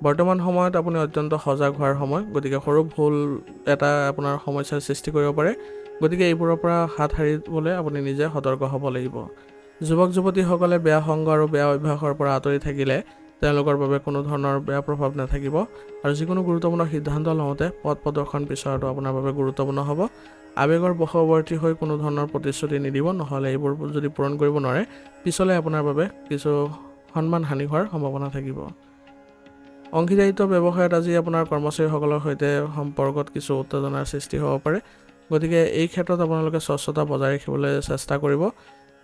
বৰ্তমান সময়ত আপুনি অত্যন্ত সজাগ হোৱাৰ সময়, গতিকে সৰু ভুল এটা আপোনাৰ সমস্যাৰ সৃষ্টি কৰিব পাৰে, গতিকে এইবোৰৰ পৰা হাত সাৰিবলৈ আপুনি নিজে সতৰ্ক হ'ব লাগিব। যুৱক যুৱতীসকলে বেয়া সংগ আৰু বেয়া অভ্যাসৰ পৰা আঁতৰি থাকিলে তেওঁলোকৰ বাবে কোনো ধৰণৰ বেয়া প্ৰভাৱ নাথাকিব আৰু যিকোনো গুৰুত্বপূৰ্ণ সিদ্ধান্ত লওঁতে পথ প্ৰদৰ্শন বিচৰাটো আপোনাৰ বাবে গুৰুত্বপূৰ্ণ হ'ব। আৱেগৰ বশৱৰ্তী হৈ কোনো ধৰণৰ প্ৰতিশ্ৰুতি নিদিব, নহ'লে এইবোৰ যদি পূৰণ কৰিব নোৱাৰে পিছলৈ আপোনাৰ বাবে কিছু সন্মান হানি হোৱাৰ সম্ভাৱনা থাকিব। অংশীদাৰিত্ব ব্যৱসায়ত আজি আপোনাৰ কৰ্মচাৰীসকলৰ সৈতে সম্পৰ্কত কিছু উত্তেজনাৰ সৃষ্টি হ'ব পাৰে, গতিকে এই ক্ষেত্ৰত আপোনালোকে স্বচ্ছতা বজাই ৰাখিবলৈ চেষ্টা কৰিব।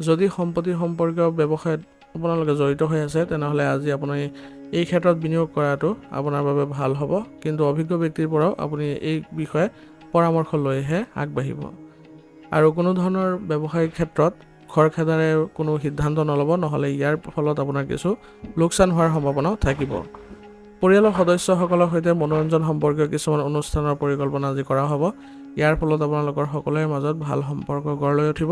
যদি সম্পত্তি সম্পৰ্কীয় ব্যৱসায়ত আপোনালোকে জড়িত হৈ আছে তেনেহ'লে আজি আপুনি এই ক্ষেত্ৰত বিনিয়োগ কৰাটো আপোনাৰ বাবে ভাল হ'ব, কিন্তু অভিজ্ঞ ব্যক্তিৰ পৰাও আপুনি এই বিষয়ে পৰামৰ্শ লৈহে আগবাঢ়িব আৰু কোনো ধৰণৰ ব্যৱসায়িক ক্ষেত্ৰত খৰখেদাৰে কোনো সিদ্ধান্ত নল'ব, নহ'লে ইয়াৰ ফলত আপোনাৰ কিছু লোকচান হোৱাৰ সম্ভাৱনাও থাকিব। পৰিয়ালৰ সদস্যসকলৰ সৈতে মনোৰঞ্জন সম্পৰ্কীয় কিছুমান অনুষ্ঠানৰ পৰিকল্পনা আজি কৰা হ'ব। ইয়াৰ ফলত আপোনালোকৰ সকলোৰে মাজত ভাল সম্পৰ্ক গঢ় লৈ উঠিব।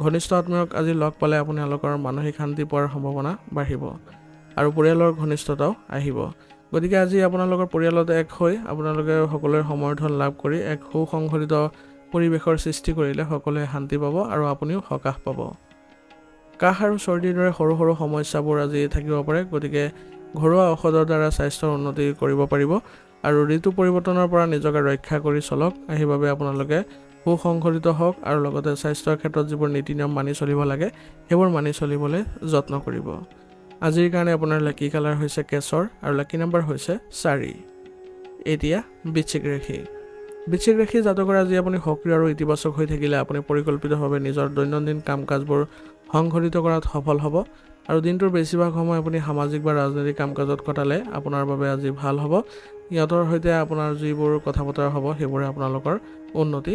ঘনিষ্ঠ আত্মীয়ক আজি লগ পালে আপোনালোকৰ মানসিক শান্তি পোৱাৰ সম্ভাৱনা বাঢ়িব আৰু পৰিয়ালৰ ঘনিষ্ঠতাও আহিব। গতিকে আজি আপোনালোকৰ পৰিয়ালত এক হৈ আপোনালোকে সকলোৰে সমৰ্থন লাভ কৰি এক সুসংগঠিত পৰিৱেশৰ সৃষ্টি কৰিলে সকলোৱে শান্তি পাব আৰু আপুনিও সকাহ পাব। কাহ আৰু চৰ্দিৰ দৰে সৰু সৰু সমস্যাবোৰ আজি থাকিব পাৰে, গতিকে ঘৰুৱা ঔষধৰ দ্বাৰা স্বাস্থ্যৰ উন্নতি কৰিব পাৰিব আৰু ঋতু পৰিৱৰ্তনৰ পৰা নিজকে ৰক্ষা কৰি চলক। সেইবাবে আপোনালোকে সুসংগঠিত হওক আৰু লগতে স্বাস্থ্যৰ ক্ষেত্ৰত যিবোৰ নীতি নিয়ম মানি চলিব লাগে সেইবোৰ মানি চলিবলৈ যত্ন কৰিব। আজিৰ কাৰণে আপোনাৰ লাকি কালাৰ হৈছে কেশৰ আৰু লাকি নম্বৰ হৈছে 4। এতিয়া বৃশ্চিক ৰাশি। বৃশ্চিক ৰাশি জাতকৰ আজি আপুনি সক্ৰিয় আৰু ইতিবাচক হৈ থাকিলে আপুনি পৰিকল্পিতভাৱে নিজৰ দৈনন্দিন কাম কাজবোৰ সংঘটিত কৰাত সফল হ'ব আৰু দিনটোৰ বেছিভাগ সময় আপুনি সামাজিক বা ৰাজনৈতিক কাম কাজত কটালে আপোনাৰ বাবে আজি ভাল হ'ব। সিহঁতৰ সৈতে আপোনাৰ যিবোৰ কথা বতৰা হ'ব সেইবোৰে আপোনালোকৰ উন্নতি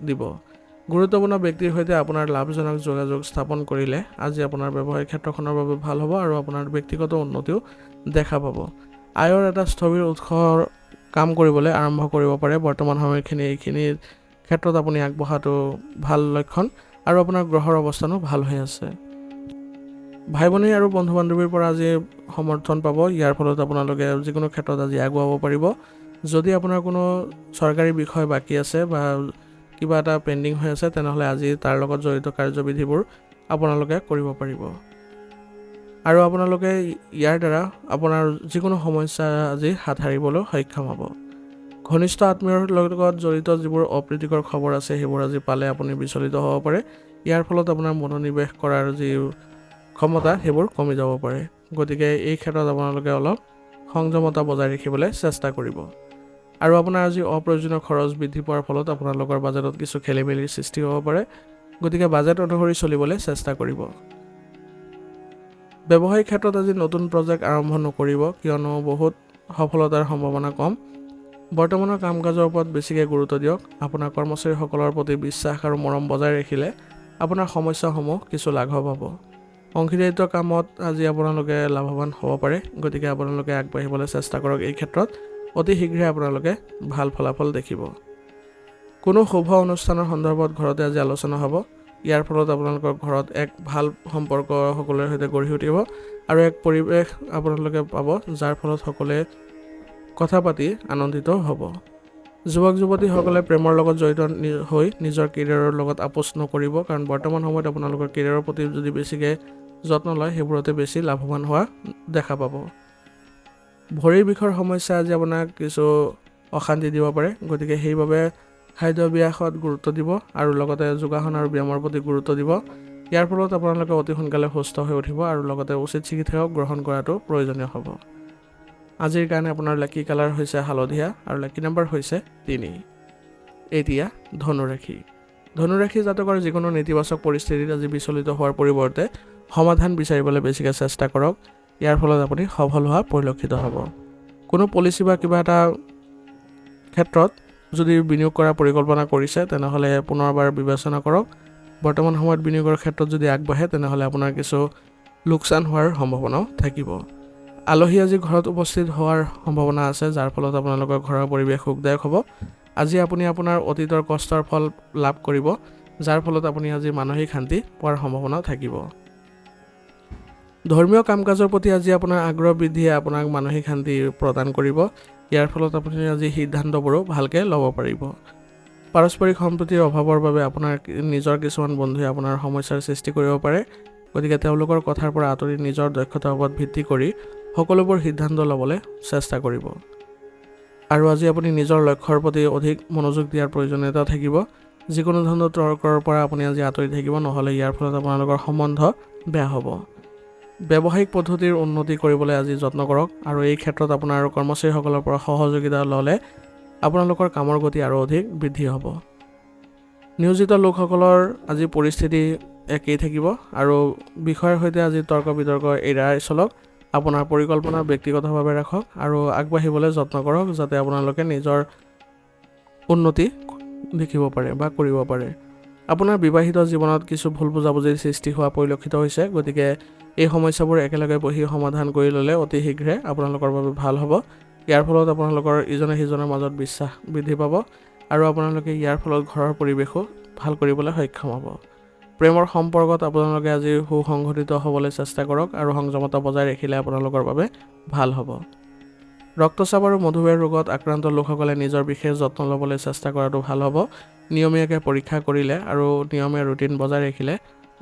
দিব। গুৰুত্বপূৰ্ণ ব্যক্তিৰ সৈতে আপোনাৰ লাভজনক যোগাযোগ স্থাপন কৰিলে আজি আপোনাৰ ব্যৱসায়িক ক্ষেত্ৰখনৰ বাবে ভাল হ'ব আৰু আপোনাৰ ব্যক্তিগত উন্নতিও দেখা পাব। আয়ৰ এটা স্থবিৰ উৎসৰ কাম কৰিবলৈ আৰম্ভ কৰিব পাৰে। বৰ্তমান সময়খিনি এইখিনি ক্ষেত্ৰত আপুনি আগবঢ়াটো ভাল লক্ষণ আৰু আপোনাৰ গ্ৰহৰ অৱস্থানো ভাল হৈ আছে। ভাই ভনী আৰু বন্ধু বান্ধৱীৰ পৰা আজি সমৰ্থন পাব। ইয়াৰ ফলত আপোনালোকে যিকোনো ক্ষেত্ৰত আজি আগুৱাব পাৰিব। যদি আপোনাৰ কোনো চৰকাৰী বিষয় বাকী আছে বা কিবা এটা পেণ্ডিং হৈ আছে তেনেহ'লে আজি তাৰ লগত জড়িত কাৰ্যবিধিবোৰ আপোনালোকে কৰিব পাৰিব আৰু আপোনালোকে ইয়াৰ দ্বাৰা আপোনাৰ যিকোনো সমস্যা আজি হাত সাৰিবলৈ সক্ষম হ'ব। ঘনিষ্ঠ আত্মীয়ৰ লগত জড়িত যিবোৰ অপ্ৰীতিকৰ খবৰ আছে সেইবোৰ আজি পালে আপুনি বিচলিত হ'ব পাৰে। ইয়াৰ ফলত আপোনাৰ মনোনিৱেশ কৰাৰ যি ক্ষমতা সেইবোৰ কমি যাব পাৰে। গতিকে এই ক্ষেত্ৰত আপোনালোকে অলপ সংযমতা বজাই ৰাখিবলৈ চেষ্টা কৰিব আৰু আপোনাৰ আজি অপ্ৰয়োজনীয় খৰচ বৃদ্ধি পোৱাৰ ফলত আপোনালোকৰ বাজেটত কিছু খেলিমেলিৰ সৃষ্টি হ'ব পাৰে। গতিকে বাজেট অনুসৰি চলিবলৈ চেষ্টা কৰিব। ব্যৱসায়িক ক্ষেত্ৰত আজি নতুন প্ৰজেক্ট আৰম্ভ নকৰিব, কিয়নো বহুত সফলতাৰ সম্ভাৱনা কম। বৰ্তমানৰ কাম কাজৰ ওপৰত বেছিকৈ গুৰুত্ব দিয়ক। আপোনাৰ কৰ্মচাৰীসকলৰ প্ৰতি বিশ্বাস আৰু মৰম বজাই ৰাখিলে আপোনাৰ সমস্যাসমূহ কিছু লাঘৱ হ'ব। অংশীদাৰিত্ব কামত আজি আপোনালোকে লাভৱান হ'ব পাৰে। গতিকে আপোনালোকে আগবাঢ়িবলৈ চেষ্টা কৰক। এই ক্ষেত্ৰত অতি শীঘ্ৰে আপোনালোকে ভাল ফলাফল দেখিব। কোনো শুভ অনুষ্ঠানৰ সন্দৰ্ভত ঘৰতে আজি আলোচনা হ'ব। ইয়াৰ ফলত আপোনালোকৰ ঘৰত এক ভাল সম্পৰ্ক সকলোৰে সৈতে গঢ়ি উঠিব আৰু এক পৰিৱেশ আপোনালোকে পাব যাৰ ফলত সকলোৱে কথা পাতি আনন্দিত হ'ব। যুৱক যুৱতীসকলে প্ৰেমৰ লগত জড়িত হৈ নিজৰ কেৰিয়াৰৰ লগত আপোচ নকৰিব, কাৰণ বৰ্তমান সময়ত আপোনালোকৰ কেৰিয়াৰৰ প্ৰতি যদি বেছিকৈ যত্ন লয় সেইবোৰতে বেছি লাভৱান হোৱা দেখা পাব। ভৰিৰ বিষৰ সমস্যা আজি আপোনাক কিছু অশান্তি দিব পাৰে। গতিকে সেইবাবে খাদ্যাভ্যাসত গুৰুত্ব দিব আৰু লগতে যোগাসন আৰু ব্যায়ামৰ প্ৰতি গুৰুত্ব দিব। ইয়াৰ ফলত আপোনালোকে অতি সোনকালে সুস্থ হৈ উঠিব আৰু লগতে উচিত চিকিৎসাও গ্ৰহণ কৰাটো প্ৰয়োজনীয় হ'ব। আজিৰ কাৰণে আপোনাৰ লাকি কালাৰ হৈছে হালধীয়া আৰু লাকি নাম্বাৰ হৈছে 3। এতিয়া ধনুৰাশি। ধনুৰাশি জাতকৰ যিকোনো নেতিবাচক পৰিস্থিতিত আজি বিচলিত হোৱাৰ পৰিৱৰ্তে সমাধান বিচাৰিবলৈ বেছিকৈ চেষ্টা কৰক। ইয়াৰ ফলত আপুনি সফল হোৱা পৰিলক্ষিত হ'ব। কোনো পলিচি বা কিবা এটা ক্ষেত্ৰত যদি বিনিয়োগ কৰাৰ পৰিকল্পনা কৰিছে তেনেহ'লে পুনৰবাৰ বিবেচনা কৰক। বৰ্তমান সময়ত বিনিয়োগৰ ক্ষেত্ৰত যদি আগবাঢ়ে তেনেহ'লে আপোনাৰ কিছু লোকচান হোৱাৰ সম্ভাৱনাও থাকিব। আলহী আজি ঘৰত উপস্থিত হোৱাৰ সম্ভাৱনা আছে, যাৰ ফলত আপোনালোকৰ ঘৰৰ পৰিৱেশ সুখদায়ক হ'ব। আজি আপুনি আপোনাৰ অতীতৰ কষ্টৰ ফল লাভ কৰিব, যাৰ ফলত আপুনি আজি মানসিক শান্তি পোৱাৰ সম্ভাৱনাও থাকিব। ধৰ্মীয় কাম কাজৰ প্ৰতি আজি আপোনাৰ আগ্ৰহ বৃদ্ধিয়ে আপোনাক মানসিক শান্তি প্ৰদান কৰিব। ইয়াৰ ফলত আপুনি আজি সিদ্ধান্তবোৰো ভালকৈ ল'ব পাৰিব। পাৰস্পৰিক সম্প্ৰীতিৰ অভাৱৰ বাবে আপোনাৰ নিজৰ কিছুমান বন্ধুৱে আপোনাৰ সমস্যাৰ সৃষ্টি কৰিব পাৰে। গতিকে তেওঁলোকৰ কথাৰ পৰা আঁতৰি নিজৰ দক্ষতাৰ ওপৰত ভিত্তি কৰি সকলোবোৰ সিদ্ধান্ত ল'বলৈ চেষ্টা কৰিব আৰু আজি আপুনি নিজৰ লক্ষ্যৰ প্ৰতি অধিক মনোযোগ দিয়াৰ প্ৰয়োজনীয়তা থাকিব। যিকোনো ধৰণৰ তৰ্কৰ পৰা আপুনি আজি আঁতৰি থাকিব, নহ'লে ইয়াৰ ফলত আপোনালোকৰ সম্বন্ধ বেয়া হ'ব। ব্যৱসায়িক পদ্ধতিৰ উন্নতি কৰিবলৈ আজি যত্ন কৰক আৰু এই ক্ষেত্ৰত আপোনাৰ কৰ্মচাৰীসকলৰ পৰা সহযোগিতা ল'লে আপোনালোকৰ কামৰ গতি আৰু অধিক বৃদ্ধি হ'ব। নিয়োজিত লোকসকলৰ আজি পৰিস্থিতি একেই থাকিব আৰু বিষয়ৰ সৈতে আজি তৰ্ক বিতৰ্ক এৰাই চলক। আপোনাৰ পৰিকল্পনা ব্যক্তিগতভাৱে ৰাখক আৰু আগবাঢ়িবলৈ যত্ন কৰক, যাতে আপোনালোকে নিজৰ উন্নতি দেখিব পাৰে বা কৰিব পাৰে। আপোনাৰ বিবাহিত জীৱনত কিছু ভুল বুজাবুজিৰ সৃষ্টি হোৱা পৰিলক্ষিত হৈছে। গতিকে এই সমস্যাবোৰ একেলগে বহি সমাধান কৰি ল'লে অতি শীঘ্ৰে আপোনালোকৰ বাবে ভাল হ'ব। ইয়াৰ ফলত আপোনালোকৰ ইজনে সিজনৰ মাজত বিশ্বাস বৃদ্ধি পাব আৰু আপোনালোকে ইয়াৰ ফলত ঘৰৰ পৰিৱেশো ভাল কৰিবলৈ সক্ষম হ'ব। প্ৰেমৰ সম্পৰ্কত আপোনালোকে আজি সুসংগঠিত হ'বলৈ চেষ্টা কৰক আৰু সংযমতা বজাই ৰাখিলে আপোনালোকৰ বাবে ভাল হ'ব। ৰক্তচাপ আৰু মধুমেহ ৰোগত আক্ৰান্ত লোকসকলে নিজৰ বিশেষ যত্ন ল'বলৈ চেষ্টা কৰাটো ভাল হ'ব। নিয়মীয়াকৈ পৰীক্ষা কৰিলে আৰু নিয়মীয়া ৰুটিন বজাই ৰাখিলে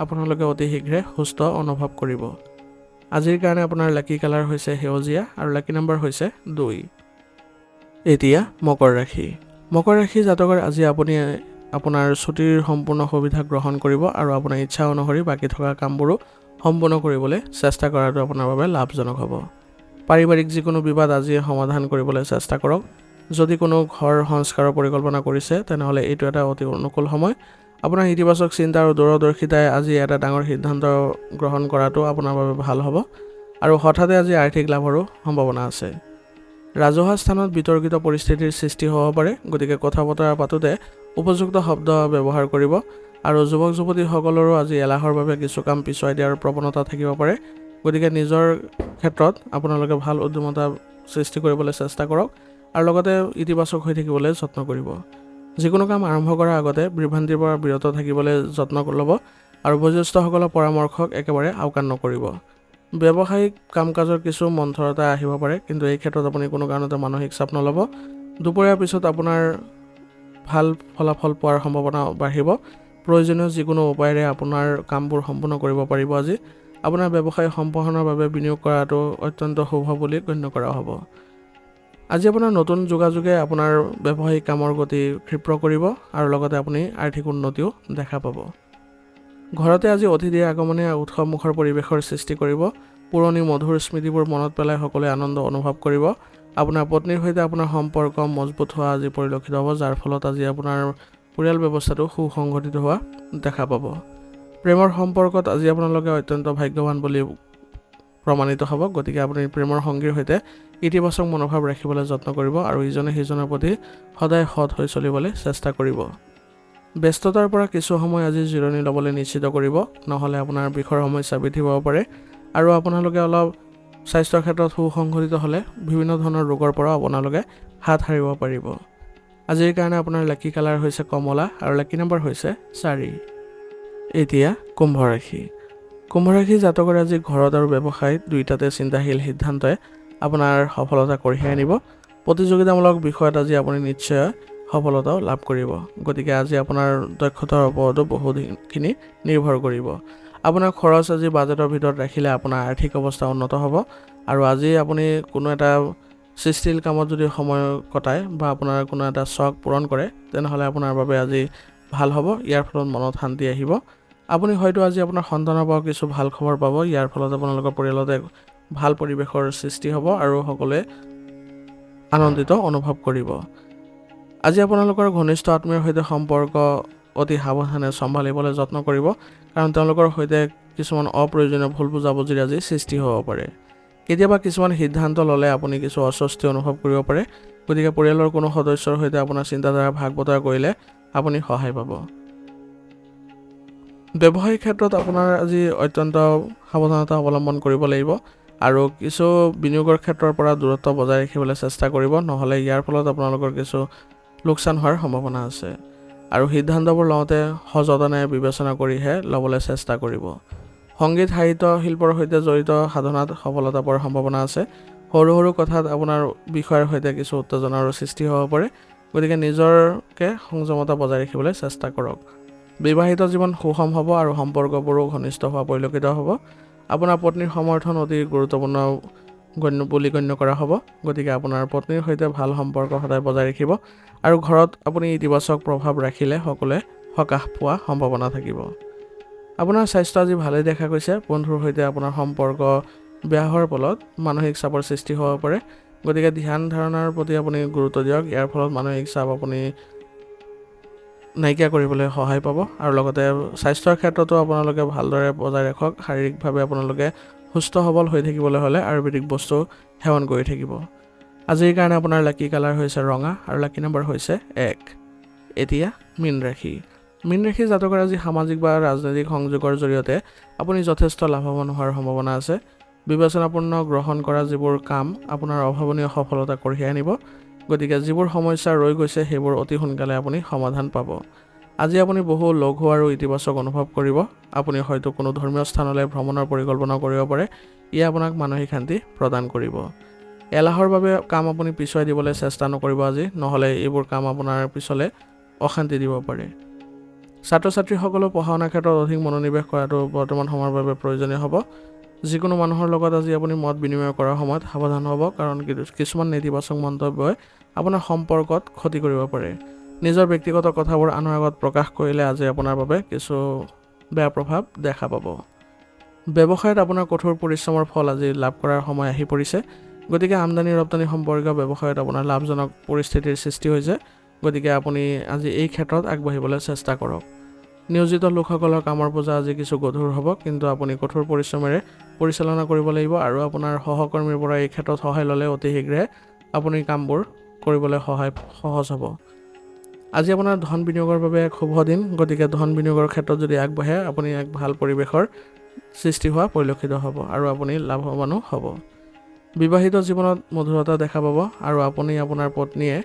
আপোনালোকে অতি শীঘ্ৰে সুস্থ অনুভৱ কৰিব। আজিৰ কাৰণে আপোনাৰ লাকি কালাৰ হৈছে সেউজীয়া আৰু লাকি নাম্বাৰ হৈছে 2। এতিয়া মকৰ ৰাশি। মকৰ ৰাশি জাতকৰ আজি আপুনি আপোনাৰ ছুটিৰ সম্পূৰ্ণ সুবিধা গ্ৰহণ কৰিব আৰু আপোনাৰ ইচ্ছা অনুসৰি বাকী থকা কামবোৰো সম্পূৰ্ণ কৰিবলৈ চেষ্টা কৰাটো আপোনাৰ বাবে লাভজনক হ'ব। পাৰিবাৰিক যিকোনো বিবাদ আজি সমাধান কৰিবলৈ চেষ্টা কৰক। যদি কোনো ঘৰ সংস্কাৰৰ পৰিকল্পনা কৰিছে তেনেহ'লে এইটো এটা অতি অনুকূল সময়। আপোনাৰ ইতিবাচক চিন্তা আৰু দূৰদৰ্শিতাই আজি এটা ডাঙৰ সিদ্ধান্ত গ্ৰহণ কৰাটো আপোনাৰ বাবে ভাল হ'ব আৰু হঠাতে আজি আৰ্থিক লাভৰো সম্ভাৱনা আছে। ৰাজহুৱা স্থানত বিতৰ্কিত পৰিস্থিতিৰ সৃষ্টি হ'ব পাৰে। গতিকে কথা বতৰা পাতোঁতে উপযুক্ত শব্দ ব্যৱহাৰ কৰিব আৰু যুৱক যুৱতীসকলৰো আজি এলাহৰ বাবে কিছু কাম পিছুৱাই দিয়াৰ প্ৰৱণতা থাকিব পাৰে। গতিকে নিজৰ ক্ষেত্ৰত আপোনালোকে ভাল উদ্যমতা সৃষ্টি কৰিবলৈ চেষ্টা কৰক আৰু লগতে ইতিবাচক হৈ থাকিবলৈ যত্ন কৰিব। যিকোনো কাম আৰম্ভ কৰাৰ আগতে বিভ্ৰান্তিৰ পৰা বিৰত থাকিবলৈ যত্ন ল'ব আৰু বয়োজ্যেষ্ঠসকলৰ পৰামৰ্শক একেবাৰে আওকাণ নকৰিব। ব্যৱসায়িক কাম কাজৰ কিছু মন্থৰতা আহিব পাৰে, কিন্তু এই ক্ষেত্ৰত আপুনি কোনো কাৰণতে মানসিক চাপ নল'ব। দুপৰীয়াৰ পিছত আপোনাৰ ভাল ফলাফল পোৱাৰ সম্ভাৱনা বাঢ়িব। প্ৰয়োজনীয় যিকোনো উপায়েৰে আপোনাৰ কামবোৰ সম্পূৰ্ণ কৰিব পাৰিব। আজি আপোনাৰ ব্যৱসায় সম্প্ৰসাৰণৰ বাবে বিনিয়োগ কৰাটো অত্যন্ত শুভ বুলি গণ্য কৰা হ'ব। আজি আপোনাৰ নতুন যোগাযোগে আপোনাৰ ব্যৱসায়িক কামৰ গতি ক্ষীপ্ৰ কৰিব আৰু লগতে আপুনি আৰ্থিক উন্নতিও দেখা পাব। ঘৰতে আজি অতিথিৰ আগমনে উৎসৱমুখৰ পৰিৱেশৰ সৃষ্টি কৰিব। পুৰণি মধুৰ স্মৃতিবোৰ মনত পেলাই সকলোৱে আনন্দ অনুভৱ কৰিব। আপোনাৰ পত্নীৰ সৈতে আপোনাৰ সম্পৰ্ক মজবুত হোৱা আজি পৰিলক্ষিত হ'ব, যাৰ ফলত আজি আপোনাৰ পৰিয়াল ব্যৱস্থাটো সুসংগঠিত হোৱা দেখা পাব। প্ৰেমৰ সম্পৰ্কত আজি আপোনালোকে অত্যন্ত ভাগ্যৱান বুলি প্ৰমাণিত হ'ব। গতিকে আপুনি প্ৰেমৰ সংগীৰ সৈতে ইতিবাচক মনোভাৱ ৰাখিবলৈ যত্ন কৰিব আৰু ইজনে সিজনৰ প্ৰতি সদায় সৎ হৈ চলিবলৈ চেষ্টা কৰিব। ব্যস্ততাৰ পৰা কিছু সময় আজি জিৰণি ল'বলৈ নিশ্চিত কৰিব, নহ'লে আপোনাৰ বিষৰ সমস্যা বৃদ্ধি পাব পাৰে আৰু আপোনালোকে অলপ স্বাস্থ্যৰ ক্ষেত্ৰত সুসংগঠিত হ'লে বিভিন্ন ধৰণৰ ৰোগৰ পৰা আপোনালোকে হাত সাৰিব পাৰিব। আজিৰ কাৰণে আপোনাৰ লাকি কালাৰ হৈছে কমলা আৰু লাকি নম্বৰ হৈছে 4। এতিয়া কুম্ভ ৰাশি। কুম্ভ ৰাশি জাতকৰে আজি ঘৰত আৰু ব্যৱসায়ত দুয়োটাতে চিন্তাশীল সিদ্ধান্তই আপোনাৰ সফলতা কঢ়িয়াই আনিব। প্ৰতিযোগিতামূলক বিষয়ত আজি আপুনি নিশ্চয় সফলতাও লাভ কৰিব। গতিকে আজি আপোনাৰ দক্ষতাৰ ওপৰতো বহুখিনি নিৰ্ভৰ কৰিব। আপোনাৰ খৰচ আজি বাজেটৰ ভিতৰত ৰাখিলে আপোনাৰ আৰ্থিক অৱস্থা উন্নত হ'ব আৰু আজি আপুনি কোনো এটা সৃষ্টিশীল কামত যদি সময় কটায় বা আপোনাৰ কোনো এটা চখ পূৰণ কৰে, তেনেহ'লে আপোনাৰ বাবে আজি ভাল হ'ব। ইয়াৰ ফলত মনত শান্তি আহিব। আপুনি হয়তো আজি আপোনাৰ সন্তানৰ পৰা কিছু ভাল খবৰ পাব। ইয়াৰ ফলত আপোনালোকৰ পৰিয়ালতে ভাল পৰিৱেশৰ সৃষ্টি হ'ব আৰু সকলোৱে আনন্দিত অনুভৱ কৰিব। আজি আপোনালোকৰ ঘনিষ্ঠ আত্মীয়ৰ সৈতে সম্পৰ্ক অতি সাৱধানে চম্ভালিবলৈ যত্ন কৰিব, কাৰণ তেওঁলোকৰ সৈতে কিছুমান অপ্ৰয়োজনীয় ভুল বুজাবুজিৰ আজি সৃষ্টি হ'ব পাৰে। কেতিয়াবা কিছুমান সিদ্ধান্ত ল'লে আপুনি কিছু অস্বস্তি অনুভৱ কৰিব পাৰে। গতিকে পৰিয়ালৰ কোনো সদস্যৰ সৈতে আপোনাৰ চিন্তাধাৰা ভাগ বতৰা কৰিলে আপুনি সহায় পাব। ব্যৱসায়িক ক্ষেত্ৰত আপোনাৰ আজি অত্যন্ত সাৱধানতা অৱলম্বন কৰিব লাগিব আৰু কিছু বিনিয়োগৰ ক্ষেত্ৰৰ পৰা দূৰত্ব বজাই ৰাখিবলৈ চেষ্টা কৰিব, নহ'লে ইয়াৰ ফলত আপোনালোকৰ কিছু লোকচান হোৱাৰ সম্ভাৱনা আছে আৰু সিদ্ধান্তবোৰ লওঁতে সযতনে বিবেচনা কৰিহে ল'বলৈ চেষ্টা কৰিব। সংগীত সাহিত্য শিল্পৰ সৈতে জড়িত সাধনাত সফলতা পোৱাৰ সম্ভাৱনা আছে। সৰু সৰু কথাত আপোনাৰ বিষয়ৰ সৈতে কিছু উত্তেজনাৰো সৃষ্টি হ'ব পাৰে। গতিকে নিজকে সংযমতা বজাই ৰাখিবলৈ চেষ্টা কৰক। বিবাহিত জীৱন সুষম হ'ব আৰু সম্পৰ্কবোৰো ঘনিষ্ঠ হোৱা পৰিলক্ষিত হ'ব। আপোনাৰ পত্নীৰ সমৰ্থন অতি গুৰুত্বপূৰ্ণ বুলি গণ্য কৰা হ'ব। গতিকে আপোনাৰ পত্নীৰ সৈতে ভাল সম্পৰ্ক সদায় বজাই ৰাখিব আৰু ঘৰত আপুনি ইতিবাচক প্ৰভাৱ ৰাখিলে সকলোৱে সকাহ পোৱা সম্ভাৱনা থাকিব। আপোনাৰ স্বাস্থ্য আজি ভালেই দেখা গৈছে। বন্ধুৰ সৈতে আপোনাৰ সম্পৰ্ক বেয়া হোৱাৰ ফলত মানসিক চাপৰ সৃষ্টি হ'ব পাৰে। গতিকে ধ্যান ধাৰণাৰ প্ৰতি আপুনি গুৰুত্ব দিয়ক। ইয়াৰ ফলত মানসিক চাপ আপুনি নাইকিয়া কৰিবলৈ সহায় পাব আৰু লগতে স্বাস্থ্যৰ ক্ষেত্ৰতো আপোনালোকে ভালদৰে বজাই ৰাখক। শাৰীৰিকভাৱে আপোনালোকে সুস্থ সবল হৈ থাকিবলৈ হ'লে আয়ুৰ্বেদিক বস্তু সেৱন কৰি থাকিব। আজিৰ কাৰণে আপোনাৰ লাকি কালাৰ হৈছে ৰঙা আৰু লাকি নম্বৰ হৈছে 1। এতিয়া মীন ৰাশি। মীন ৰাশি জাতকৰ আজি সামাজিক বা ৰাজনৈতিক সংযোগৰ জৰিয়তে আপুনি যথেষ্ট লাভৱান হোৱাৰ সম্ভাৱনা আছে। বিবেচনাপূৰ্ণ গ্ৰহণ কৰা যিবোৰ কাম আপোনাৰ অভাৱনীয় সফলতা কঢ়িয়াই আনিব। গতিকে যিবোৰ সমস্যা ৰৈ গৈছে সেইবোৰ অতি সোনকালে আপুনি সমাধান পাব। আজি আপুনি বহু লঘু আৰু ইতিবাচক অনুভৱ কৰিব। আপুনি হয়তো কোনো ধৰ্মীয় স্থানলৈ ভ্ৰমণৰ পৰিকল্পনা কৰিব পাৰে। ইয়ে আপোনাক মানসিক শান্তি প্ৰদান কৰিব। এলাহৰ বাবে কাম আপুনি পিছুৱাই দিবলৈ চেষ্টা নকৰিব আজি, নহ'লে এইবোৰ কাম আপোনাৰ পিছলৈ অশান্তি দিব পাৰে। ছাত্ৰ ছাত্ৰীসকলেও পঢ়া শুনাৰ ক্ষেত্ৰত অধিক মনোনিৱেশ কৰাটো বৰ্তমান সময়ৰ বাবে প্ৰয়োজনীয় হ'ব। যিকোনো মানুহৰ লগত আজি আপুনি মত বিনিময় কৰাৰ সময়ত সাৱধান হ'ব, কাৰণ কিছুমান নেতিবাচক মন্তব্যই আপোনাৰ সম্পৰ্কত ক্ষতি কৰিব পাৰে। নিজৰ ব্যক্তিগত কথাবোৰ আনৰ আগত প্ৰকাশ কৰিলে আজি আপোনাৰ বাবে কিছু বেয়া প্ৰভাৱ দেখা পাব। ব্যৱসায়ত আপোনাৰ কঠোৰ পৰিশ্ৰমৰ ফল আজি লাভ কৰাৰ সময় আহি পৰিছে। গতিকে আমদানি ৰপ্তানি সম্পৰ্কীয় ব্যৱসায়ত আপোনাৰ লাভজনক পৰিস্থিতিৰ সৃষ্টি হৈছে। গতিকে আপুনি আজি এই ক্ষেত্ৰত আগবাঢ়িবলৈ চেষ্টা কৰক। নিয়োজিত লোকসকলৰ কামৰ বোজা আজি কিছু গধুৰ হ'ব, কিন্তু আপুনি কঠোৰ পৰিশ্ৰমেৰে পৰিচালনা কৰিব লাগিব আৰু আপোনাৰ সহকৰ্মীৰ পৰা এই ক্ষেত্ৰত সহায় ল'লে অতি শীঘ্ৰে আপুনি কামবোৰ কৰিবলৈ সহজ হ'ব। আজি আপোনাৰ ধন বিনিয়োগৰ বাবে এক শুভ দিন, গতিকে ধন বিনিয়োগৰ ক্ষেত্ৰত যদি আগবাঢ়ে আপুনি এক ভাল পৰিৱেশৰ সৃষ্টি হোৱা পৰিলক্ষিত হ'ব আৰু আপুনি লাভৱানো হ'ব। বিবাহিত জীৱনত মধুৰতা দেখা পাব আৰু আপুনি আপোনাৰ পত্নীয়ে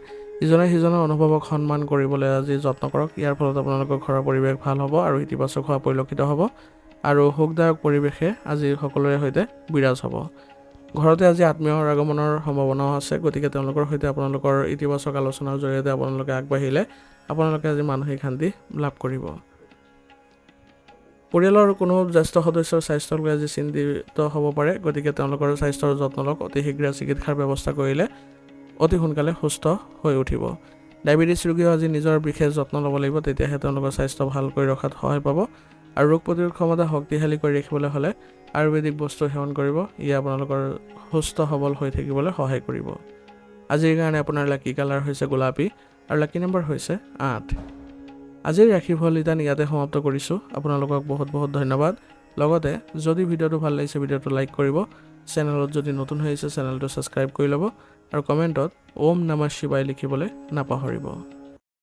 ইজনে সিজনৰ অনুভৱক সন্মান কৰিবলৈ আজি যত্ন কৰক। ইয়াৰ ফলত আপোনালোকৰ ঘৰৰ পৰিৱেশ ভাল হ'ব আৰু ইতিবাচক হোৱা পৰিলক্ষিত হ'ব আৰু সুখদায়ক পৰিৱেশে আজি সকলোৰে সৈতে বিৰাজ হ'ব। ঘৰতে আজি আত্মীয়ৰ আগমনৰ সম্ভাৱনাও আছে, গতিকে তেওঁলোকৰ সৈতে আপোনালোকৰ ইতিবাচক আলোচনাৰ জৰিয়তে আপোনালোকে আগবাঢ়িলে আপোনালোকে আজি মানসিক শান্তি লাভ কৰিব। পৰিয়ালৰ কোনো জ্যেষ্ঠ সদস্যৰ স্বাস্থ্যক লৈ আজি চিন্তিত হ'ব পাৰে, গতিকে তেওঁলোকৰ স্বাস্থ্যৰ যত্ন লওক। অতি শীঘ্ৰে চিকিৎসাৰ ব্যৱস্থা কৰিলে অতি সোনকালে সুস্থ হৈ উঠিব। ডায়েবেটিছ ৰোগীও আজি নিজৰ বিশেষ যত্ন ল'ব লাগিব, তেতিয়াহে তেওঁলোকৰ স্বাস্থ্য ভালকৈ ৰখাত সহায় পাব। আৰু ৰোগ প্ৰতিৰোধ ক্ষমতা শক্তিশালী কৰি ৰাখিবলৈ হ'লে আয়ুৰ্বেদিক বস্তু সেৱন কৰিব। ই আপোনালোকৰ সুস্থ সবল হৈ থাকিবলৈ সহায় কৰিব। আজিৰ কাৰণে আপোনাৰ লাকি কালাৰ হৈছে গোলাপী আৰু লাকি নম্বৰ হৈছে 8। আজিৰ ৰাশিফল ইয়াতে সমাপ্ত কৰিছোঁ। আপোনালোকক বহুত বহুত ধন্যবাদ। লগতে যদি ভিডিঅ'টো ভাল লাগিছে ভিডিঅ'টো লাইক কৰিব, চেনেলত যদি নতুন হৈ আছে চেনেলটো ছাবস্ক্ৰাইব কৰি ল'ব আৰু কমেণ্টত ওম নমঃ শিৱায় লিখিবলৈ নাপাহৰিব।